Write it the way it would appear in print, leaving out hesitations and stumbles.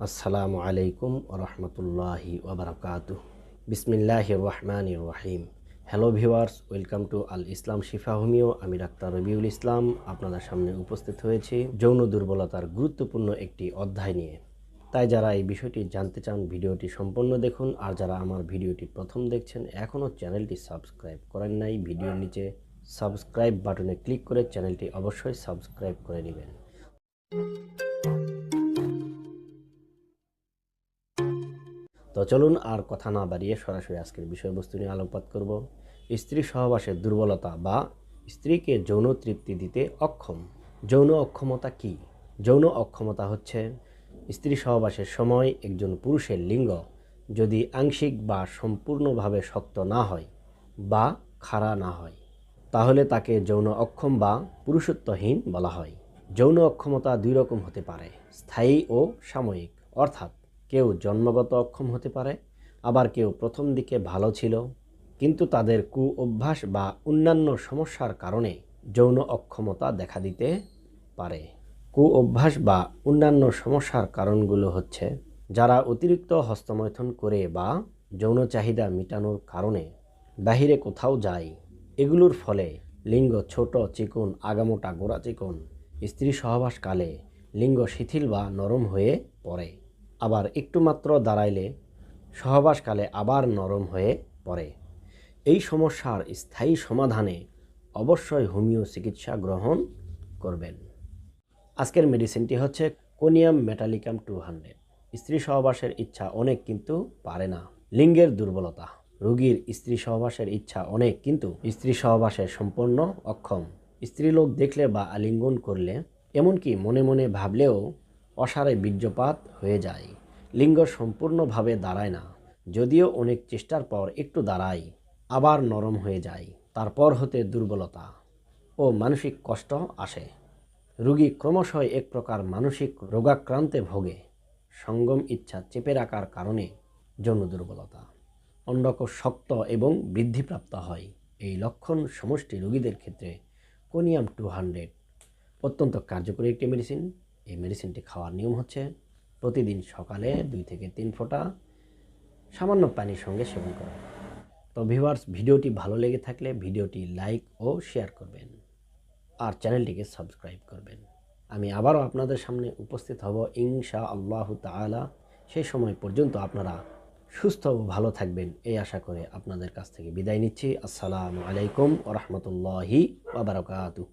আসসালামু আলাইকুম ওরহমতুল্লাহি ওবরাকাতুহ। বিসমিল্লাহির রহমানির রহিম। Hello viewers, welcome to Al Islam Shifa homeo. আমি ডাক্তার রবিউল ইসলাম আপনাদের সামনে উপস্থিত হয়েছি যৌন দুর্বলতার গুরুত্বপূর্ণ একটি অধ্যায় নিয়ে। তাই যারা এই বিষয়টি জানতে চান ভিডিওটি সম্পূর্ণ দেখুন, আর যারা আমার ভিডিওটি প্রথম দেখছেন এখনও চ্যানেলটি সাবস্ক্রাইব করেন নাই, ভিডিওর নিচে সাবস্ক্রাইব বাটনে ক্লিক করে চ্যানেলটি অবশ্যই সাবস্ক্রাইব করে নেবেন। তো চলুন আর কথা না বাড়িয়ে সরাসরি আজকের বিষয়বস্তু নিয়ে আলোকপাত করব। স্ত্রী সহবাসের দুর্বলতা বা স্ত্রীকে যৌন তৃপ্তি দিতে অক্ষম। যৌন অক্ষমতা কি? যৌন অক্ষমতা হচ্ছে স্ত্রী সহবাসের সময় একজন পুরুষের লিঙ্গ যদি আংশিক বা সম্পূর্ণভাবে শক্ত না হয় বা খাড়া না হয়, তাহলে তাকে যৌন অক্ষম বা পুরুষত্বহীন বলা হয়। যৌন অক্ষমতা দুই রকম হতে পারে, স্থায়ী ও সাময়িক। অর্থাৎ কেউ জন্মগত অক্ষম হতে পারে, আবার কেউ প্রথম দিকে ভালো ছিল কিন্তু তাদের অভ্যাস বা অন্যান্য সমস্যার কারণে যৌন অক্ষমতা দেখা দিতে পারে। অভ্যাস বা অন্যান্য সমস্যার কারণগুলো হচ্ছে যারা অতিরিক্ত হস্তমৈথুন করে বা যৌন চাহিদা মেটানোর কারণে বাহিরে কোথাও যায়, এগুলোর ফলে লিঙ্গ ছোট, চিকন, আগামোটা, গোড়া চিকন। স্ত্রী সহবাসকালে লিঙ্গ শিথিল বা নরম হয়ে পড়ে, আবার একটু মাত্র দাঁড়াইলে সহবাসকালে আবার নরম হয়ে পড়ে। এই সমস্যার স্থায়ী সমাধানে অবশ্যই হোমিও চিকিৎসা গ্রহণ করবেন। আজকের মেডিসিনটি হচ্ছে কোনিয়াম মেটালিকাম 200। স্ত্রী সহবাসের ইচ্ছা অনেক কিন্তু পারে না। লিঙ্গের দুর্বলতা। রোগীর স্ত্রী সহবাসের ইচ্ছা অনেক কিন্তু স্ত্রী সহবাসে সম্পূর্ণ অক্ষম। স্ত্রীলোক দেখলে বা আলিঙ্গন করলে, এমনকি মনে মনে ভাবলেও অসারে বীর্যপাত হয়ে যায়। লিঙ্গ সম্পূর্ণভাবে দাঁড়ায় না, যদিও অনেক চেষ্টার পর একটু দাঁড়ায়, আবার নরম হয়ে যায়। তারপর হতে দুর্বলতা ও মানসিক কষ্ট আসে। রোগী ক্রমশই এক প্রকার মানসিক রোগাক্রান্তে ভোগে। সঙ্গম ইচ্ছা চেপে রাখার কারণে যৌন দুর্বলতা। অন্ডকোষ শক্ত এবং বৃদ্ধিপ্রাপ্ত হয়। এই লক্ষণ সমষ্টি রোগীদের ক্ষেত্রে কোনিয়াম 200 অত্যন্ত কার্যকরী একটি মেডিসিন। এই মেডিসিনটি খাওয়ার নিয়ম হচ্ছে প্রতিদিন সকালে 2 থেকে 3 ফোঁটা সামান্য পানির সঙ্গে সেবন করা। তো ভিউয়ার্স, ভিডিওটি ভালো লেগে থাকলে ভিডিওটি লাইক ও শেয়ার করবেন, আর চ্যানেলটিকে সাবস্ক্রাইব করবেন। আমি আবারও আপনাদের সামনে উপস্থিত হব ইনশা আল্লাহ তাআলা। সেই সময় পর্যন্ত আপনারা সুস্থ ও ভালো থাকবেন এই আশা করে আপনাদের কাছ থেকে বিদায় নিচ্ছি। আসসালামু আলাইকুম ওয়া রাহমাতুল্লাহি ওয়া বারাকাতুহু।